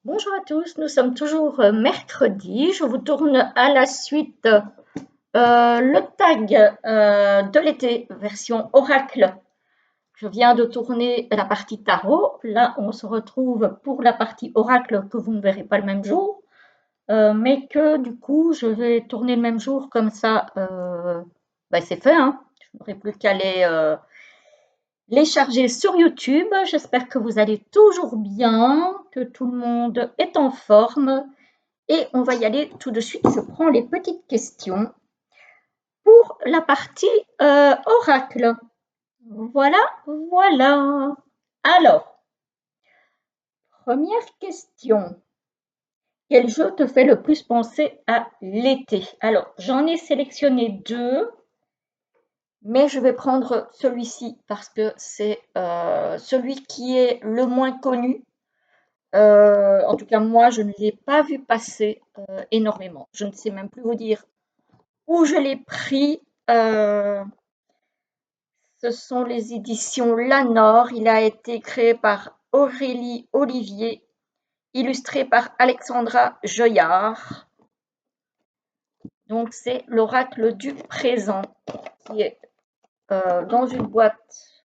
Bonjour à tous, nous sommes toujours mercredi. Je vous tourne à la suite le tag de l'été version oracle. Je viens de tourner la partie tarot. Là, on se retrouve pour la partie oracle que vous ne verrez pas le même jour, mais que du coup, je vais tourner le même jour comme ça. C'est fait, hein. Je n'aurai plus qu'à les charger sur YouTube. J'espère que vous allez toujours bien, que tout le monde est en forme. Et on va y aller tout de suite. Je prends les petites questions pour la partie oracle. Voilà, voilà. Alors, première question. Quel jeu te fait le plus penser à l'été? Alors, j'en ai sélectionné deux, mais je vais prendre celui-ci parce que c'est celui qui est le moins connu. En tout cas, moi, je ne l'ai pas vu passer énormément. Je ne sais même plus vous dire où je l'ai pris. Ce sont les éditions Lanor. Il a été créé par Aurélie Olivier, illustré par Alexandra Joyard. Donc c'est l'oracle du présent qui est dans une boîte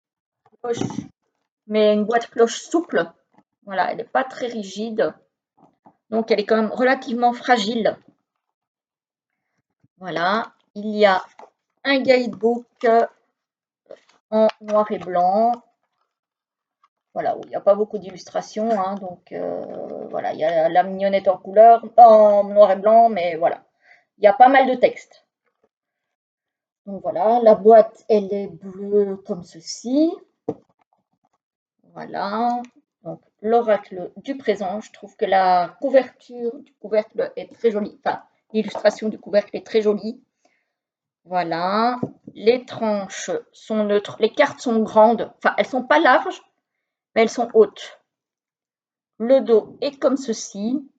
cloche, mais une boîte cloche souple. Voilà, elle n'est pas très rigide. Donc elle est quand même relativement fragile. Voilà, il y a un guidebook en noir et blanc. Voilà, où il n'y a pas beaucoup d'illustrations, hein, donc voilà, il y a la mignonnette en couleur, en noir et blanc, mais voilà, il y a pas mal de texte. Donc voilà, la boîte, elle est bleue comme ceci. Voilà, donc l'oracle du présent, je trouve que la couverture du couvercle est très jolie, enfin, l'illustration du couvercle est très jolie. Voilà, les tranches sont neutres, les cartes sont grandes, enfin, elles sont pas larges, mais elles sont hautes. Le dos est comme ceci.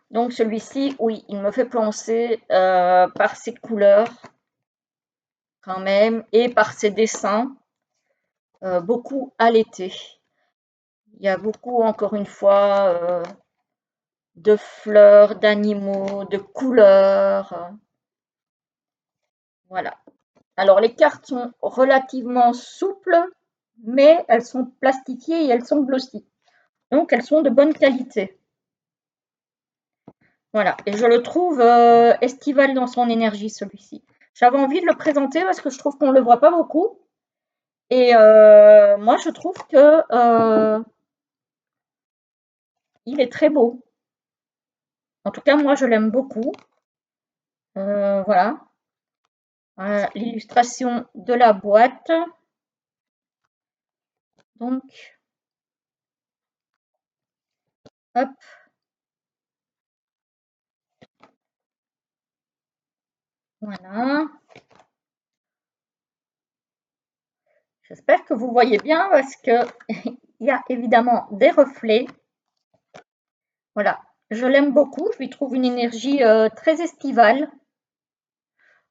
Donc celui-ci, oui, il me fait penser par ses couleurs quand même et par ses dessins beaucoup à l'été. Il y a beaucoup, encore une fois, de fleurs, d'animaux, de couleurs. Voilà. Alors les cartes sont relativement souples, mais elles sont plastifiées et elles sont glossy. Donc elles sont de bonne qualité. Voilà, et je le trouve estival dans son énergie, celui-ci. J'avais envie de le présenter parce que je trouve qu'on ne le voit pas beaucoup. Et moi, je trouve que il est très beau. En tout cas, moi, je l'aime beaucoup. Voilà. L'illustration de la boîte. Donc, hop, voilà. J'espère que vous voyez bien parce que il y a évidemment des reflets. Voilà. Je l'aime beaucoup. Je lui trouve une énergie très estivale.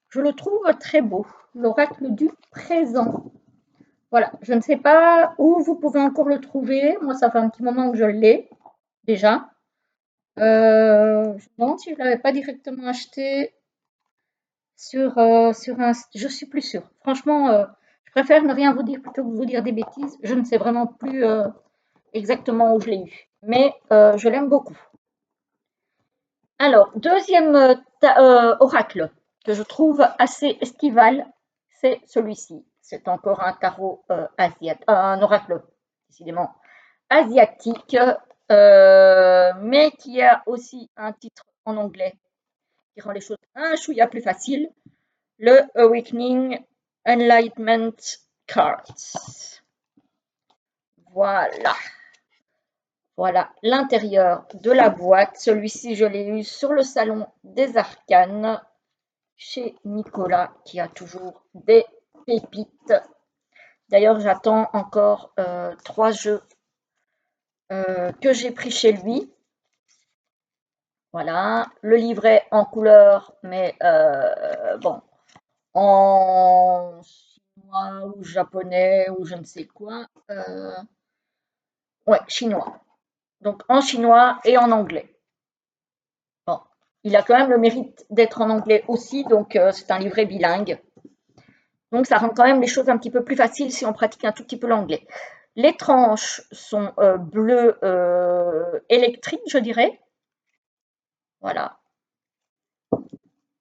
Je le trouve très beau. L'oracle du présent. Voilà. Je ne sais pas où vous pouvez encore le trouver. Moi, ça fait un petit moment que je l'ai déjà. Je me demande si je ne l'avais pas directement acheté sur un. Je suis plus sûre. Franchement, je préfère ne rien vous dire plutôt que vous dire des bêtises. Je ne sais vraiment plus exactement où je l'ai eu. Mais je l'aime beaucoup. Alors, deuxième oracle que je trouve assez estival, c'est celui-ci. C'est encore un tarot asiatique, un oracle décidément asiatique, mais qui a aussi un titre en anglais qui rend les choses un chouïa plus faciles. Le Awakening Enlightenment Cards. Voilà. Voilà l'intérieur de la boîte. Celui-ci, je l'ai eu sur le salon des Arcanes chez Nicolas qui a toujours des pépites. D'ailleurs, j'attends encore 3 jeux que j'ai pris chez lui. Voilà, le livret en couleur, mais bon, en chinois ou japonais ou je ne sais quoi. Ouais, chinois. donc en chinois et en anglais. Bon, il a quand même le mérite d'être en anglais aussi, donc c'est un livret bilingue. Donc ça rend quand même les choses un petit peu plus faciles si on pratique un tout petit peu l'anglais. Les tranches sont bleues électriques, je dirais. Voilà.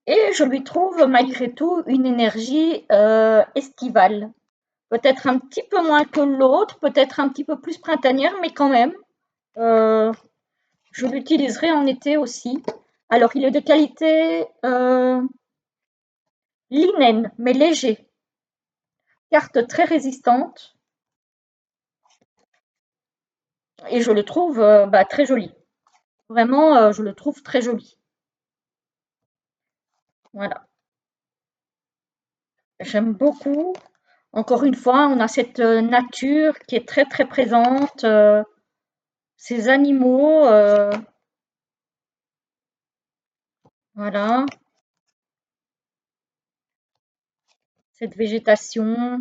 Et je lui trouve malgré tout une énergie estivale. Peut-être un petit peu moins que l'autre, peut-être un petit peu plus printanière, mais quand même. Euh, je l'utiliserai en été aussi. Alors, il est de qualité linen, mais léger. Carte très résistante. Et je le trouve très joli. Vraiment, je le trouve très joli. Voilà. J'aime beaucoup. Encore une fois, on a cette nature qui est très très présente. Ces animaux, voilà. Cette végétation.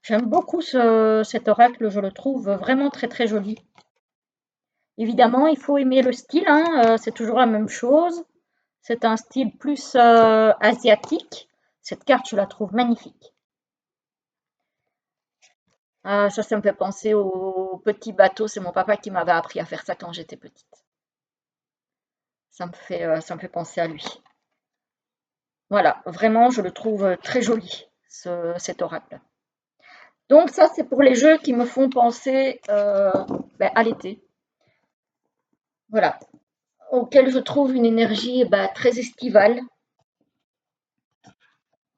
J'aime beaucoup cet oracle, je le trouve vraiment très très joli. Évidemment, il faut aimer le style, hein, c'est toujours la même chose. C'est un style plus asiatique. Cette carte, je la trouve magnifique. Ah, ça me fait penser au petit bateau. C'est mon papa qui m'avait appris à faire ça quand j'étais petite. Ça me fait penser à lui. Voilà, vraiment, je le trouve très joli, cet oracle. Donc ça, c'est pour les jeux qui me font penser à l'été. Voilà, auquel je trouve une énergie très estivale.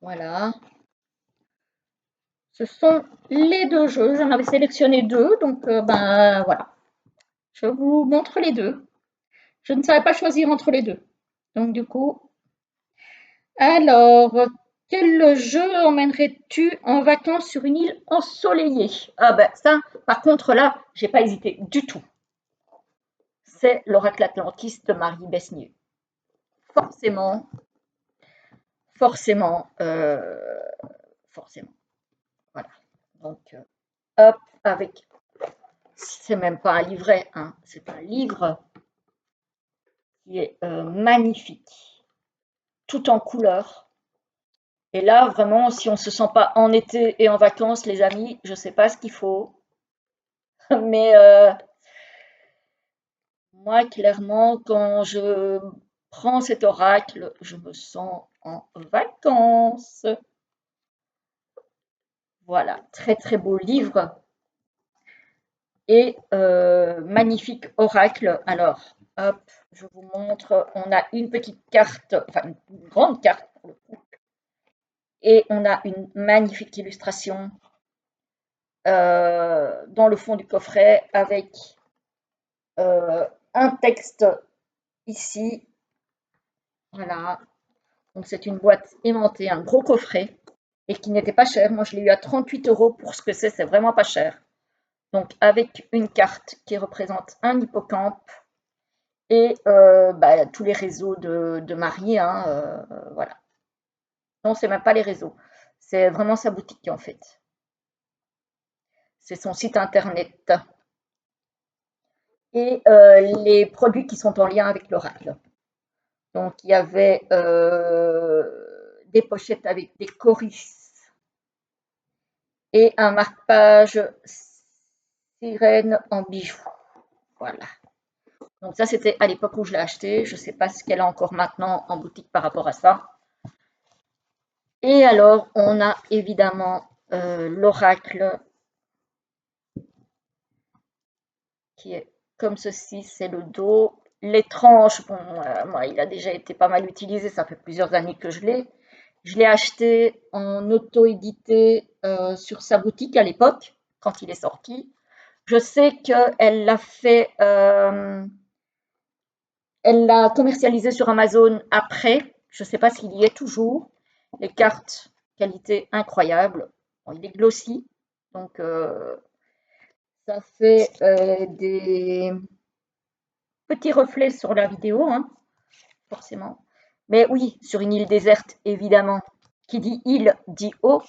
Voilà. Ce sont les deux jeux. J'en avais sélectionné deux, donc voilà. Je vous montre les deux. Je ne savais pas choisir entre les deux. Donc du coup, alors, quel jeu emmènerais-tu en vacances sur une île ensoleillée? Ah ben ça, par contre là, j'ai pas hésité du tout. C'est l'Oracle Atlantis de Marie Besnier. Forcément, forcément, forcément. Voilà. Donc, hop, avec, c'est même pas un livret, hein, c'est un livre qui est magnifique, tout en couleurs. Et là, vraiment, si on ne se sent pas en été et en vacances, les amis, je ne sais pas ce qu'il faut. Mais moi, clairement, quand je prends cet oracle, je me sens en vacances. Voilà, très très beau livre et magnifique oracle. Alors, hop, je vous montre. On a une petite carte, enfin une grande carte pour le coup, et on a une magnifique illustration dans le fond du coffret avec un texte ici. Voilà, donc c'est une boîte aimantée, un gros coffret et qui n'était pas cher. Moi, je l'ai eu à 38 € pour ce que c'est vraiment pas cher. Donc, avec une carte qui représente un hippocampe et tous les réseaux de Marie, hein, voilà. Non, c'est même pas les réseaux, c'est vraiment sa boutique en fait. C'est son site internet et les produits qui sont en lien avec l'oracle. Donc, il y avait des pochettes avec des choris et un marque-page sirène en bijoux. Voilà. Donc ça, c'était à l'époque où je l'ai acheté. Je ne sais pas ce qu'elle a encore maintenant en boutique par rapport à ça. Et alors, on a évidemment l'oracle qui est comme ceci, c'est le dos. Les tranches, bon, moi, il a déjà été pas mal utilisé, ça fait plusieurs années que je l'ai. Je l'ai acheté en auto-édité sur sa boutique à l'époque, quand il est sorti. Je sais qu'elle l'a fait, elle l'a commercialisé sur Amazon après. Je ne sais pas s'il y est toujours. Les cartes, qualité incroyable. Bon, il est glossy, donc ça fait des petits reflets sur la vidéo, hein, forcément. Mais oui, sur une île déserte, évidemment. Qui dit île dit eau.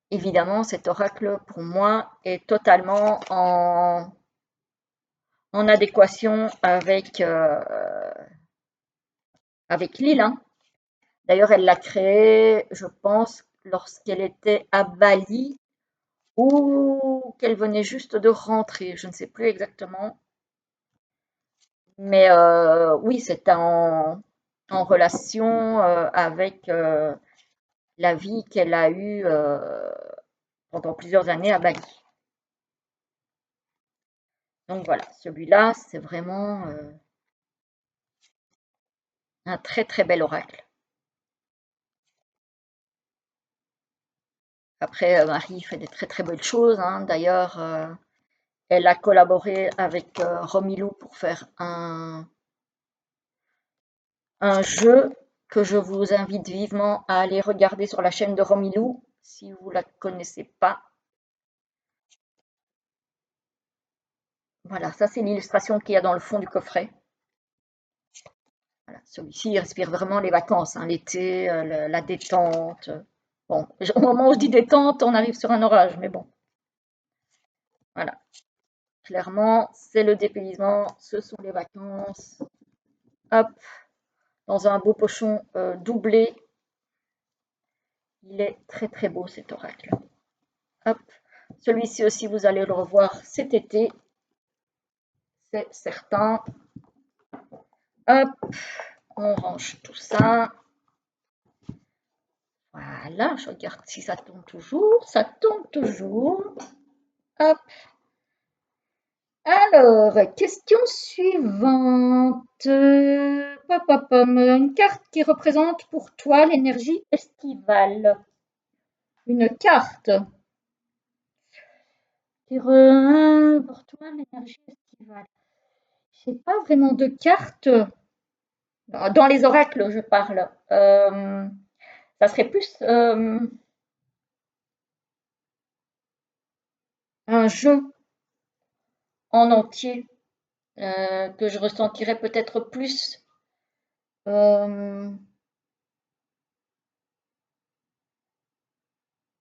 Évidemment, cet oracle, pour moi, est totalement en adéquation avec l'île, hein. D'ailleurs, elle l'a créé, je pense, lorsqu'elle était à Bali ou qu'elle venait juste de rentrer, je ne sais plus exactement. Mais oui, c'est en relation avec la vie qu'elle a eue pendant plusieurs années à Bali. Donc voilà, celui-là, c'est vraiment un très très bel oracle. Après, Marie fait des très très belles choses, hein. D'ailleurs, elle a collaboré avec Romilou pour faire un jeu que je vous invite vivement à aller regarder sur la chaîne de Romilou si vous ne la connaissez pas. Voilà, ça c'est l'illustration qu'il y a dans le fond du coffret. Voilà, celui-ci il respire vraiment les vacances, hein, l'été, la détente. Bon, au moment où je dis détente, on arrive sur un orage, mais bon, voilà. Clairement, c'est le dépaysement, ce sont les vacances. Hop, dans un beau pochon doublé. Il est très très beau cet oracle. Hop, celui-ci aussi, vous allez le revoir cet été, c'est certain. Hop, on range tout ça. Voilà, je regarde si ça tourne toujours. Ça tourne toujours. Hop. Alors, question suivante. Une carte qui représente pour toi l'énergie estivale. Une carte qui pour toi l'énergie estivale. Je n'ai pas vraiment de carte. Dans les oracles, je parle. Ça serait plus un jeu en entier que je ressentirais peut-être plus une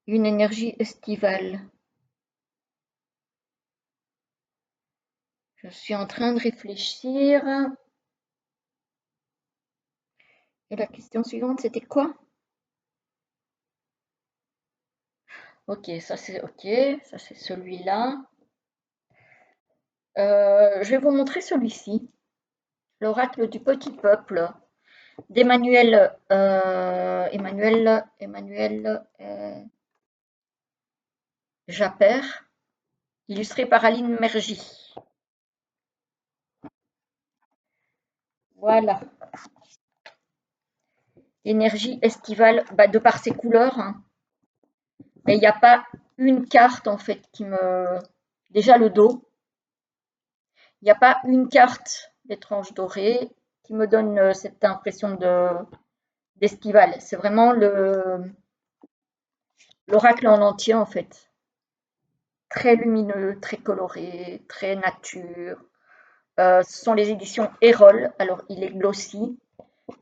énergie estivale. Je suis en train de réfléchir. Et la question suivante, c'était quoi? Ok, ça c'est celui-là. Je vais vous montrer celui-ci, l'oracle du petit peuple d'Emmanuel Japper, illustré par Aline Mergy. Voilà. Énergie estivale, bah, de par ses couleurs, hein. Mais il n'y a pas une carte en fait qui me. Déjà le dos. Il n'y a pas une carte d'étrange doré qui me donne cette impression d'estival. C'est vraiment l'oracle en entier en fait. Très lumineux, très coloré, très nature. Ce sont les éditions Erol. Alors il est glossy.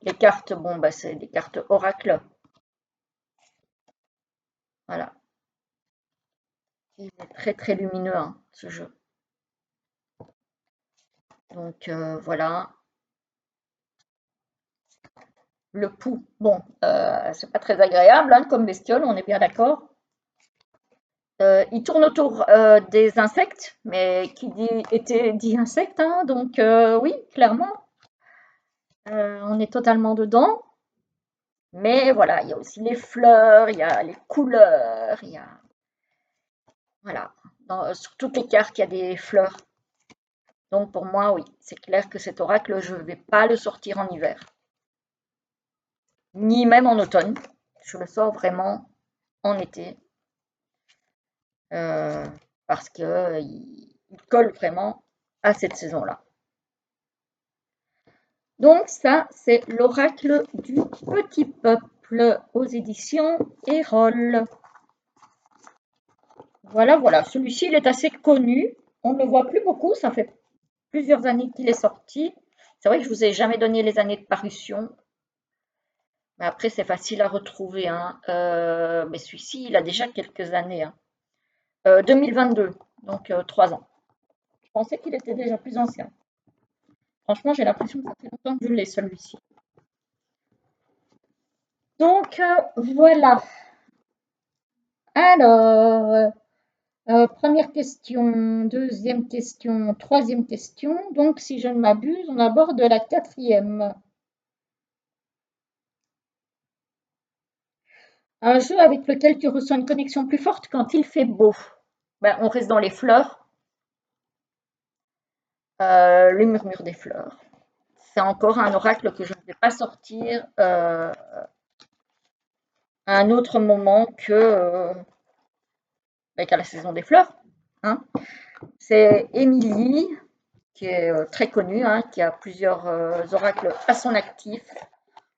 Les cartes, bon, bah, c'est des cartes oracle. Voilà. Il est très très lumineux, hein, ce jeu. Donc voilà. Le pou, bon, c'est pas très agréable hein, comme bestiole, on est bien d'accord. Il tourne autour des insectes, mais qui dit été dit insecte, hein, donc oui, clairement, on est totalement dedans. Mais voilà, il y a aussi les fleurs, il y a les couleurs, il y a voilà, sur toutes les cartes, il y a des fleurs. Donc pour moi, oui, c'est clair que cet oracle, je ne vais pas le sortir en hiver, ni même en automne. Je le sors vraiment en été. Parce qu'il colle vraiment à cette saison-là. Donc ça, c'est l'oracle du petit peuple aux éditions Erol. Voilà, voilà. Celui-ci, il est assez connu. On ne le voit plus beaucoup. Ça fait plusieurs années qu'il est sorti. C'est vrai que je ne vous ai jamais donné les années de parution. Mais après, c'est facile à retrouver, hein. Mais celui-ci, il a déjà quelques années, hein. 2022, donc 3 ans. Je pensais qu'il était déjà plus ancien. Franchement, j'ai l'impression que ça fait longtemps que je l'ai, celui-ci. Donc, voilà. Alors, première question, deuxième question, troisième question. Donc, si je ne m'abuse, on aborde la quatrième. Un jeu avec lequel tu ressens une connexion plus forte quand il fait beau. Ben, on reste dans les fleurs. Le murmure des fleurs. C'est encore un oracle que je ne vais pas sortir à un autre moment que qu'à la saison des fleurs. Hein. C'est Émilie, qui est très connue, hein, qui a plusieurs oracles à son actif.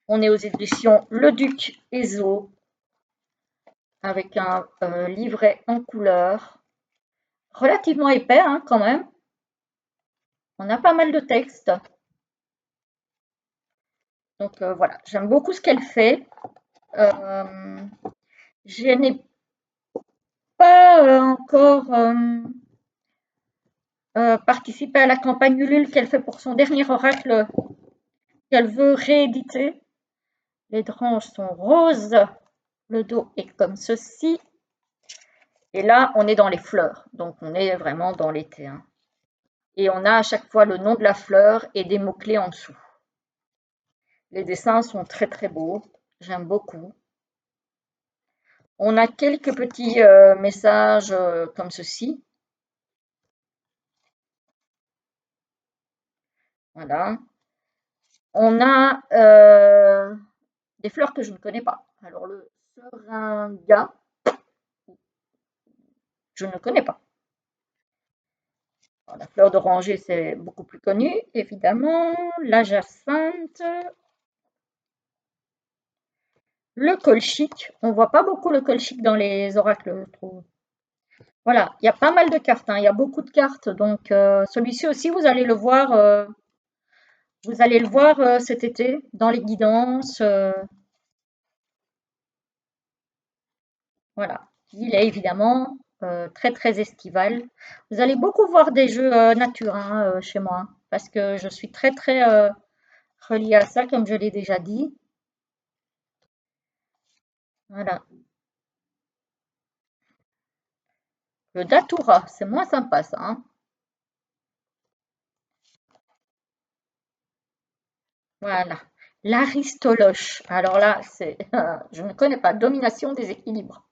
On est aux éditions Le Duc Ezo, avec un livret en couleur, relativement épais hein, quand même. On a pas mal de textes. Donc voilà, j'aime beaucoup ce qu'elle fait. Je n'ai pas encore participé à la campagne Ulule qu'elle fait pour son dernier oracle qu'elle veut rééditer. Les branches sont roses, le dos est comme ceci. Et là, on est dans les fleurs, donc on est vraiment dans l'été. Hein. Et on a à chaque fois le nom de la fleur et des mots-clés en dessous. Les dessins sont très très beaux, j'aime beaucoup. On a quelques petits messages comme ceci. Voilà. On a des fleurs que je ne connais pas. Alors le seringa, je ne connais pas. Alors, la fleur d'oranger, c'est beaucoup plus connu, évidemment. La jacinthe. Le colchique. On ne voit pas beaucoup le colchique dans les oracles, je trouve. Voilà, il y a pas mal de cartes. Hein. Il y a beaucoup de cartes. Donc celui-ci aussi, vous allez le voir cet été dans les guidances. Voilà. Il est évidemment très très estival. Vous allez beaucoup voir des jeux nature hein, chez moi, hein, parce que je suis très très reliée à ça, comme je l'ai déjà dit. Voilà. Le datura, c'est moins sympa ça. Hein. Voilà. L'aristoloche. Alors là, c'est, je ne connais pas. Domination des équilibres.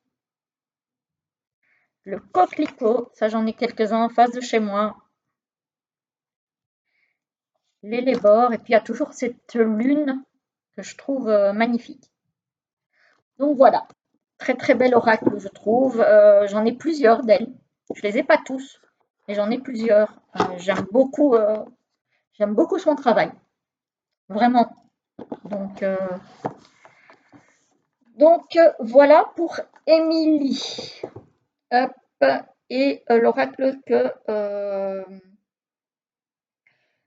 Le coquelicot, ça j'en ai quelques-uns en face de chez moi. L'élébore, et puis il y a toujours cette lune que je trouve magnifique. Donc voilà, très très bel oracle je trouve. J'en ai plusieurs d'elles. Je les ai pas tous, mais j'en ai plusieurs. J'aime beaucoup son travail, vraiment. Donc, voilà pour Émilie. Hop, et l'oracle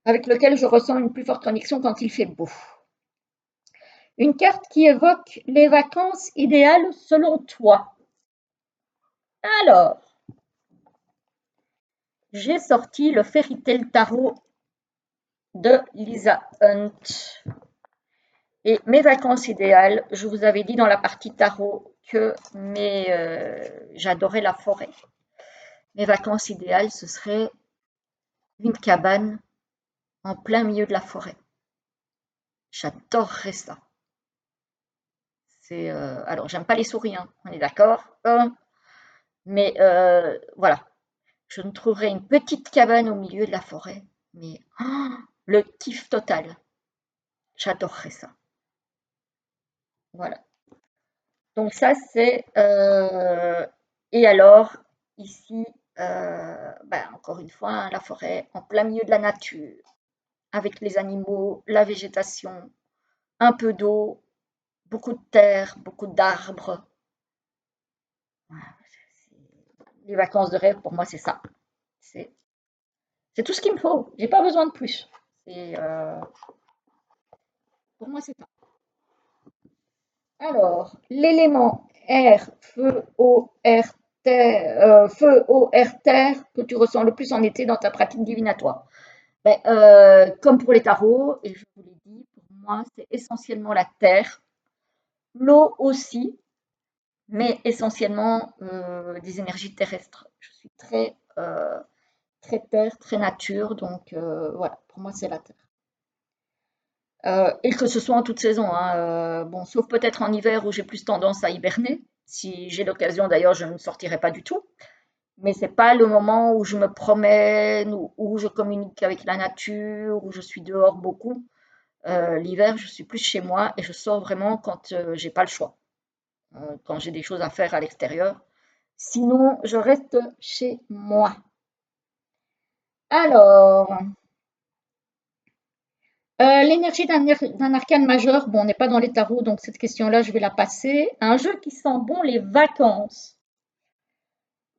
avec lequel je ressens une plus forte connexion quand il fait beau. Une carte qui évoque les vacances idéales selon toi. Alors, j'ai sorti le Fairy Tale Tarot de Lisa Hunt. Et mes vacances idéales, je vous avais dit dans la partie tarot que j'adorais la forêt. Mes vacances idéales, ce serait une cabane en plein milieu de la forêt. J'adorerais ça. Alors, j'aime pas les souris, hein, on est d'accord. Mais voilà, je me trouverais une petite cabane au milieu de la forêt. Mais le kiff total. J'adorerais ça. Voilà. Donc ça, c'est... et alors, ici, encore une fois, hein, la forêt, en plein milieu de la nature, avec les animaux, la végétation, un peu d'eau, beaucoup de terre, beaucoup d'arbres. Les vacances de rêve, pour moi, c'est ça. C'est tout ce qu'il me faut. J'ai pas besoin de plus. Pour moi, c'est ça. Alors, l'élément air, feu, eau, air, feu, eau, air, terre que tu ressens le plus en été dans ta pratique divinatoire? Ben, comme pour les tarots, et je vous l'ai dit, pour moi, c'est essentiellement la terre, l'eau aussi, mais essentiellement des énergies terrestres. Je suis très terre, très nature, donc voilà, pour moi, c'est la terre. Et que ce soit en toute saison, hein, bon, sauf peut-être en hiver où j'ai plus tendance à hiberner. Si j'ai l'occasion, d'ailleurs, je ne sortirai pas du tout. Mais c'est pas le moment où je me promène, où je communique avec la nature, où je suis dehors beaucoup. L'hiver, je suis plus chez moi et je sors vraiment quand j'ai pas le choix, quand j'ai des choses à faire à l'extérieur. Sinon, je reste chez moi. Alors, l'énergie d'un arcane majeur, bon, on n'est pas dans les tarots, donc cette question-là, je vais la passer. Un jeu qui sent bon les vacances.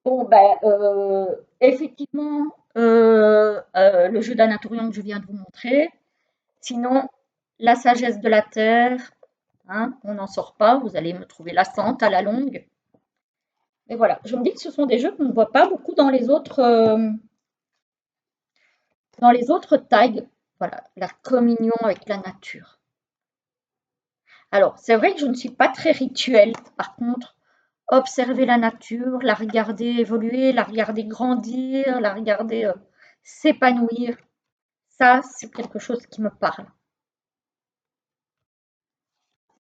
Bon, ben, effectivement, le jeu d'Anatolian que je viens de vous montrer. Sinon, la sagesse de la terre, hein, on n'en sort pas, vous allez me trouver lassante à la longue. Mais voilà, je me dis que ce sont des jeux qu'on ne voit pas beaucoup dans les autres tags. Voilà, la communion avec la nature. Alors, c'est vrai que je ne suis pas très rituelle. Par contre, observer la nature, la regarder évoluer, la regarder grandir, la regarder s'épanouir, ça, c'est quelque chose qui me parle.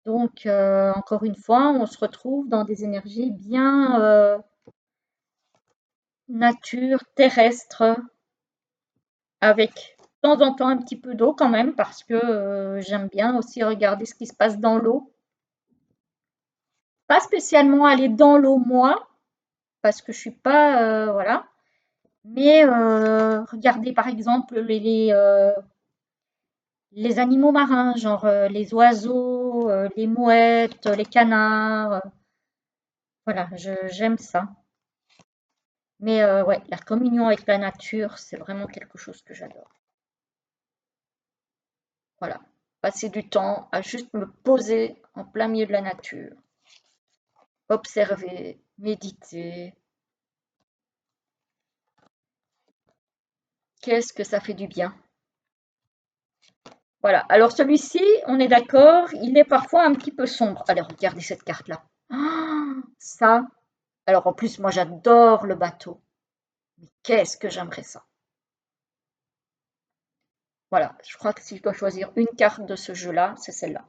Donc, encore une fois, on se retrouve dans des énergies bien nature, terrestre, avec de temps en temps un petit peu d'eau quand même, parce que j'aime bien aussi regarder ce qui se passe dans l'eau. Pas spécialement aller dans l'eau moi, parce que je suis pas, voilà, mais regarder par exemple les animaux marins, genre les oiseaux, les mouettes, les canards, voilà, j'aime ça. Mais ouais, la communion avec la nature, c'est vraiment quelque chose que j'adore. Voilà, passer du temps à juste me poser en plein milieu de la nature, observer, méditer. Qu'est-ce que ça fait du bien. Voilà, alors celui-ci, on est d'accord, il est parfois un petit peu sombre. Allez, regardez cette carte-là. Ah, ça, alors en plus, moi j'adore le bateau. Mais qu'est-ce que j'aimerais ça. Voilà, je crois que si je dois choisir une carte de ce jeu-là, c'est celle-là.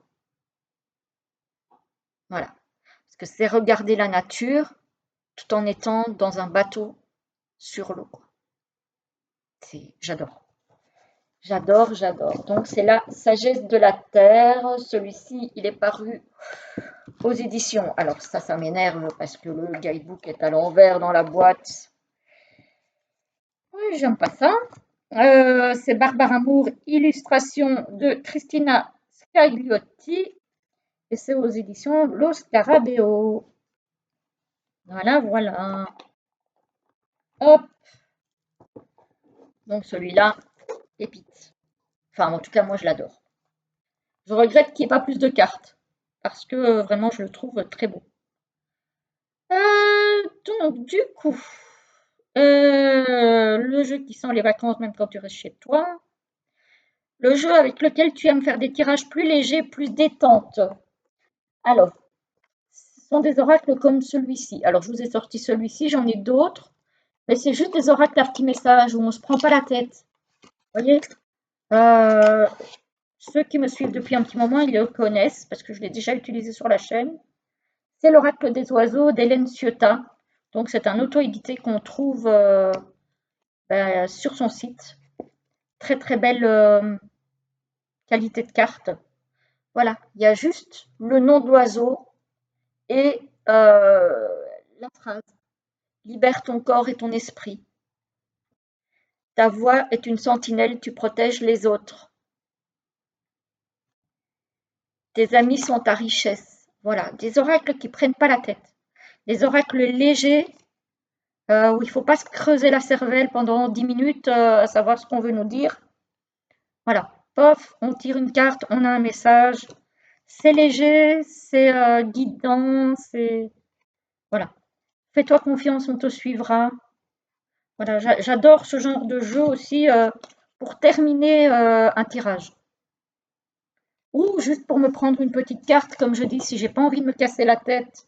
Voilà, parce que c'est regarder la nature tout en étant dans un bateau sur l'eau. J'adore. J'adore, j'adore. Donc c'est la sagesse de la terre. Celui-ci, il est paru aux éditions. Alors ça m'énerve parce que le guidebook est à l'envers dans la boîte. Oui, j'aime pas ça. C'est Barbare Amour, illustration de Cristina Scagliotti. Et c'est aux éditions Lo Scarabeo. Voilà, voilà. Hop. Donc celui-là, pépite. Enfin, en tout cas, moi, je l'adore. Je regrette qu'il n'y ait pas plus de cartes. Parce que vraiment, je le trouve très beau. Donc, du coup, le jeu qui sent les vacances même quand tu restes chez toi. Le jeu avec lequel tu aimes faire des tirages plus légers, plus détente. Alors, ce sont des oracles comme celui-ci. Alors, je vous ai sorti celui-ci, j'en ai d'autres. Mais c'est juste des oracles à petits messages où on ne se prend pas la tête. Vous voyez, ceux qui me suivent depuis un petit moment, ils le connaissent parce que je l'ai déjà utilisé sur la chaîne. C'est l'oracle des oiseaux d'Hélène Ciotat. Donc c'est un auto-édité qu'on trouve sur son site. Très très belle qualité de carte. Voilà, il y a juste le nom de l'oiseau et la phrase. Libère ton corps et ton esprit. Ta voix est une sentinelle, tu protèges les autres. Tes amis sont ta richesse. Voilà, des oracles qui ne prennent pas la tête. Des oracles légers où il ne faut pas se creuser la cervelle pendant 10 minutes à savoir ce qu'on veut nous dire. Voilà, pof, on tire une carte, on a un message. C'est léger, c'est guidant, c'est... Voilà. Fais-toi confiance, on te suivra. Voilà, j'adore ce genre de jeu aussi pour terminer un tirage. Ou juste pour me prendre une petite carte, comme je dis, si j'ai pas envie de me casser la tête.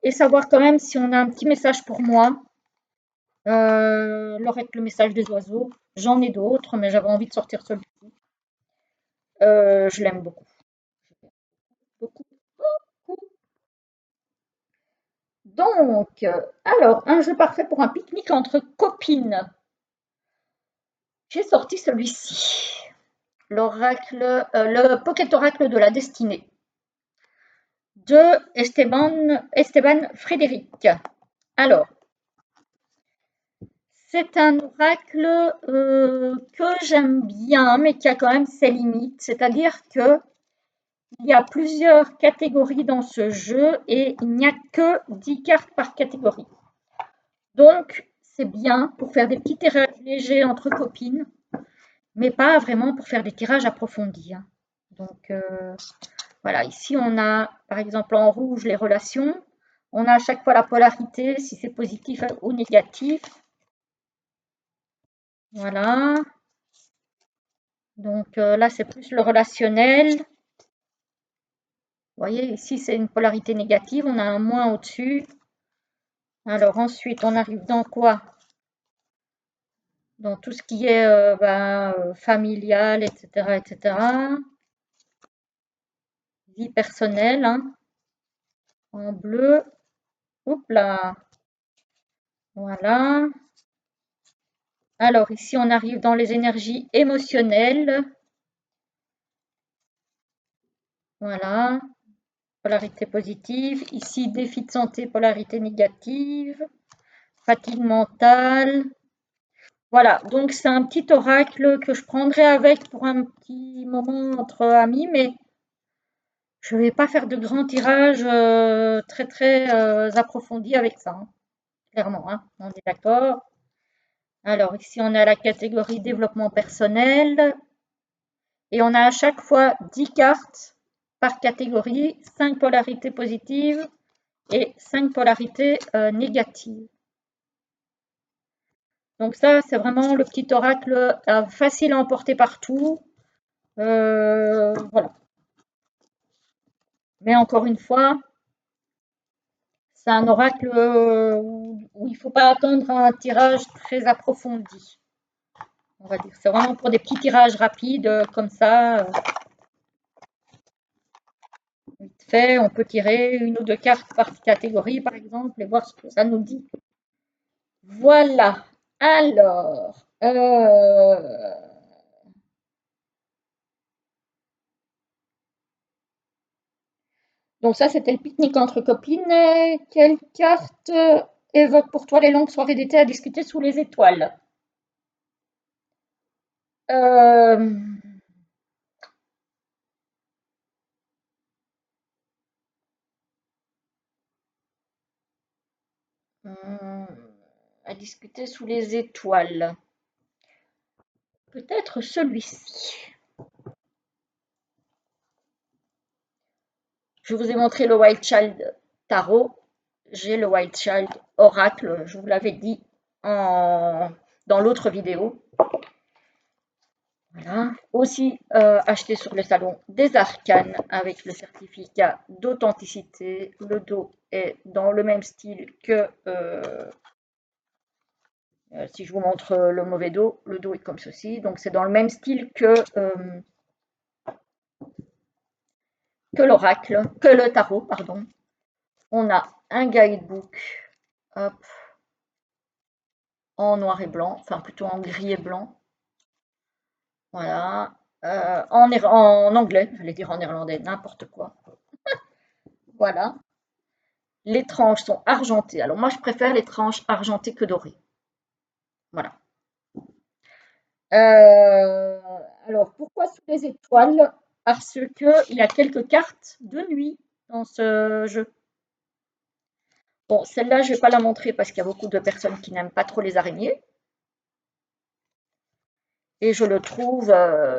Et savoir quand même si on a un petit message pour moi. Le message des oiseaux. J'en ai d'autres, mais j'avais envie de sortir celui-ci. Je l'aime beaucoup. Beaucoup, beaucoup. Donc, alors, un jeu parfait pour un pique-nique entre copines. J'ai sorti celui-ci. Le Pocket Oracle de la Destinée de Esteban Frédéric. Alors, c'est un oracle que j'aime bien, mais qui a quand même ses limites. C'est-à-dire que il y a plusieurs catégories dans ce jeu et il n'y a que 10 cartes par catégorie. Donc, c'est bien pour faire des petits tirages légers entre copines, mais pas vraiment pour faire des tirages approfondis. Donc, voilà, ici on a par exemple en rouge les relations. On a à chaque fois la polarité, si c'est positif ou négatif. Voilà. Donc là, c'est plus le relationnel. Vous voyez, ici, c'est une polarité négative. On a un moins au-dessus. Alors ensuite, on arrive dans quoi? Dans tout ce qui est familial, etc., etc. Vie personnelle, hein, en bleu. Oups là. Voilà. Alors ici, on arrive dans les énergies émotionnelles. Voilà. Polarité positive. Ici, défi de santé, polarité négative. Fatigue mentale. Voilà, donc c'est un petit oracle que je prendrai avec pour un petit moment entre amis, mais je ne vais pas faire de grands tirages très très approfondis avec ça, hein, clairement, hein, on est d'accord. Alors ici on a la catégorie développement personnel et on a à chaque fois 10 cartes par catégorie, 5 polarités positives et 5 polarités négatives. Donc ça, c'est vraiment le petit oracle facile à emporter partout. Voilà. Mais encore une fois, c'est un oracle où il ne faut pas attendre un tirage très approfondi. On va dire. C'est vraiment pour des petits tirages rapides comme ça. Vite fait, on peut tirer une ou deux cartes par catégorie, par exemple, et voir ce que ça nous dit. Voilà. Alors, donc ça, c'était le pique-nique entre copines. Quelle carte évoque pour toi les longues soirées d'été à discuter sous les étoiles? Euh, à discuter sous les étoiles. Peut-être celui-ci. Je vous ai montré le Wild Child Tarot. J'ai le Wild Child Oracle, je vous l'avais dit dans l'autre vidéo. Voilà. Aussi acheté sur le salon des arcanes avec le certificat d'authenticité. Le dos est dans le même style que si je vous montre le mauvais dos, le dos est comme ceci. Donc c'est dans le même style que l'oracle, que le tarot, pardon. On a un guidebook, hop, en noir et blanc, enfin plutôt en gris et blanc. Voilà. En anglais, j'allais dire en néerlandais, n'importe quoi. Voilà. Les tranches sont argentées. Alors moi, je préfère les tranches argentées que dorées. Voilà. Euh, alors, pourquoi sous les étoiles? Parce qu'il y a quelques cartes de nuit dans ce jeu. Bon, celle-là, je ne vais pas la montrer parce qu'il y a beaucoup de personnes qui n'aiment pas trop les araignées. Et je le trouve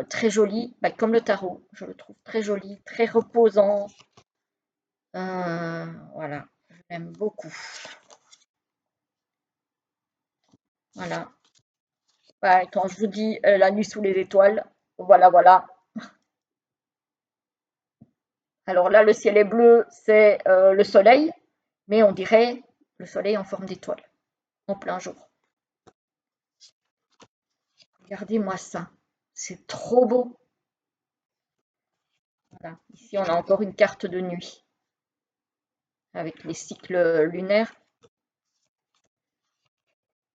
très joli, comme le tarot. Je le trouve très joli, très reposant. Voilà, je l'aime beaucoup. Voilà. Ouais, quand je vous dis la nuit sous les étoiles, voilà, voilà. Alors là, le ciel est bleu, c'est le soleil, mais on dirait le soleil en forme d'étoile, en plein jour. Regardez-moi ça, c'est trop beau. Voilà. Ici, on a encore une carte de nuit avec les cycles lunaires.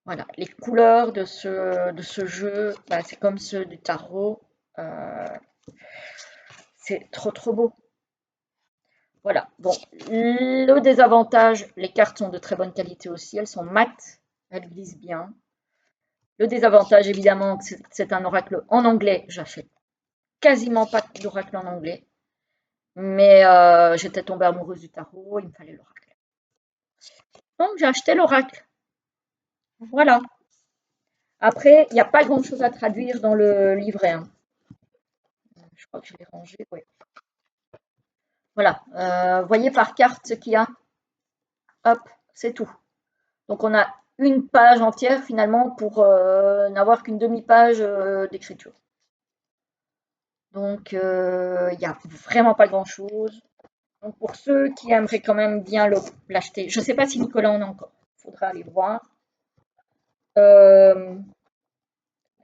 Voilà, les couleurs de ce jeu, bah, c'est comme ceux du tarot. Euh, c'est trop beau. Voilà, bon, le désavantage, les cartes sont de très bonne qualité aussi, elles sont mates, elles glissent bien. Le désavantage, évidemment, c'est un oracle en anglais, j'achète quasiment pas d'oracle en anglais. Mais j'étais tombée amoureuse du tarot, il me fallait l'oracle. Donc j'ai acheté l'oracle. Voilà. Après, il n'y a pas grand-chose à traduire dans le livret, hein. Je crois que je l'ai rangé, oui. Voilà. Voyez par carte ce qu'il y a. Hop, c'est tout. Donc on a une page entière finalement pour n'avoir qu'une demi-page d'écriture. Donc il n'y a vraiment pas grand-chose. Donc pour ceux qui aimeraient quand même bien l'acheter, je ne sais pas si Nicolas en a encore, il faudra aller voir.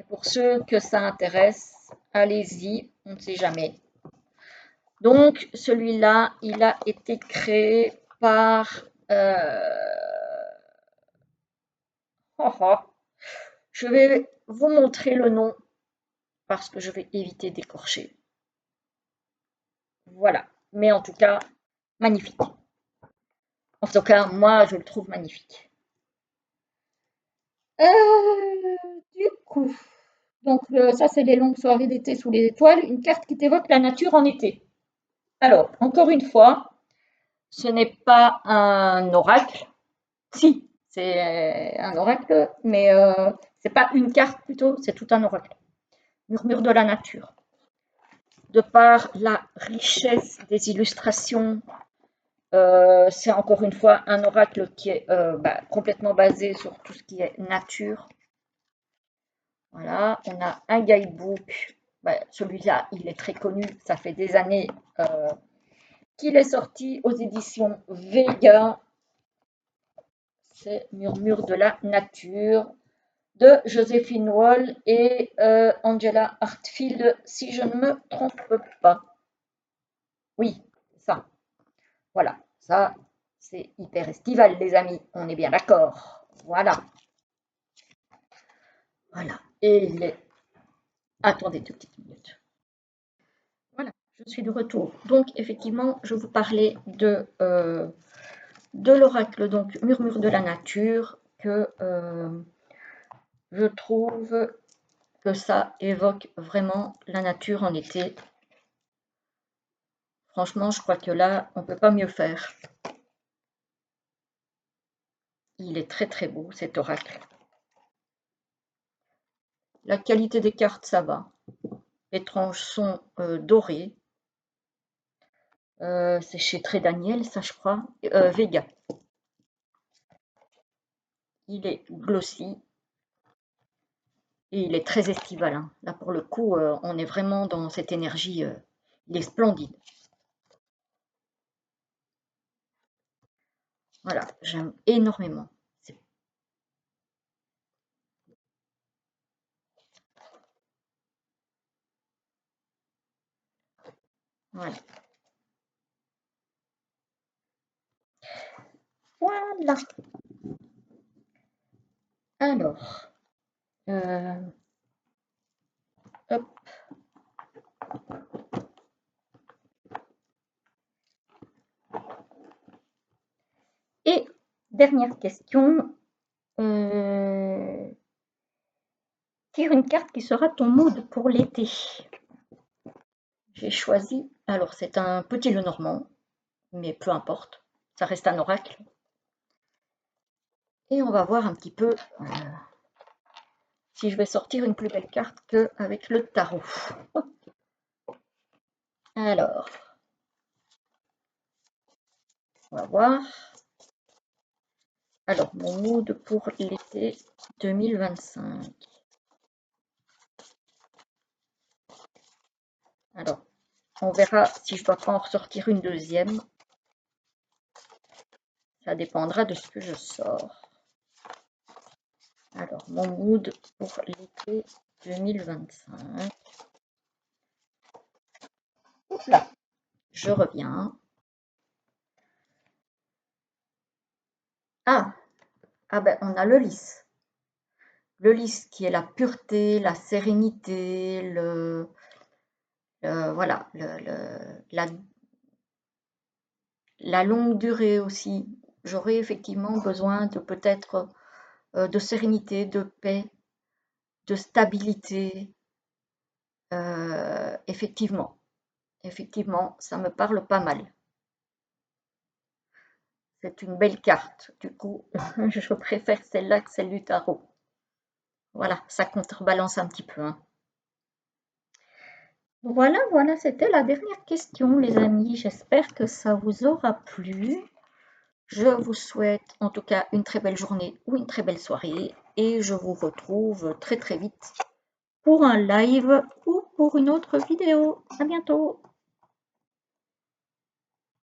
Pour ceux que ça intéresse, allez-y, on ne sait jamais. Donc celui-là, il a été créé par... Je vais vous montrer le nom parce que je vais éviter d'écorcher. Voilà, mais en tout cas, magnifique. En tout cas, moi, je le trouve magnifique. Du coup, donc ça, c'est les longues soirées d'été sous les étoiles, une carte qui t'évoque la nature en été. Alors, encore une fois, ce n'est pas un oracle. Si, c'est un oracle, mais c'est pas une carte plutôt, c'est tout un oracle. Murmure de la nature. De par la richesse des illustrations, c'est encore une fois un oracle qui est complètement basé sur tout ce qui est nature. Voilà, on a un guidebook. Celui-là, il est très connu, ça fait des années qu'il est sorti aux éditions Vega. C'est Murmure de la nature de Joséphine Wall et Angela Hartfield, si je ne me trompe pas. Oui, ça. Voilà, ça, c'est hyper estival, les amis. On est bien d'accord. Voilà. Voilà. Et il est... Attendez 2 petites minutes. Voilà, je suis de retour. Donc, effectivement, je vous parlais de l'oracle, donc Murmure de la nature, que je trouve que ça évoque vraiment la nature en été. Franchement, je crois que là, on ne peut pas mieux faire. Il est très beau, cet oracle. La qualité des cartes, ça va. Les tranches sont dorées. C'est chez Très Daniel, ça je crois. Vega. Il est glossy. Et il est très estival, hein. Là, pour le coup, on est vraiment dans cette énergie. Il est splendide. Voilà, j'aime énormément. Voilà. Voilà. Alors, hop. Et dernière question. Tire une carte qui sera ton mood pour l'été. J'ai choisi, alors c'est un petit Lenormand, mais peu importe, ça reste un oracle. Et on va voir un petit peu si je vais sortir une plus belle carte qu'avec le tarot. Alors, on va voir. Alors, mon mood pour l'été 2025. Alors, on verra si je dois pas en ressortir une deuxième. Ça dépendra de ce que je sors. Alors, mon mood pour l'été 2025. Là, je reviens. Ah, ben, on a le lys. Le lys qui est la pureté, la sérénité, voilà, la longue durée aussi. J'aurais effectivement besoin de peut-être de sérénité, de paix, de stabilité. Effectivement, ça me parle pas mal. C'est une belle carte. Du coup, je préfère celle-là que celle du tarot. Voilà, ça contrebalance un petit peu, hein. Voilà, c'était la dernière question, les amis. J'espère que ça vous aura plu. Je vous souhaite en tout cas une très belle journée ou une très belle soirée et je vous retrouve très très vite pour un live ou pour une autre vidéo. À bientôt!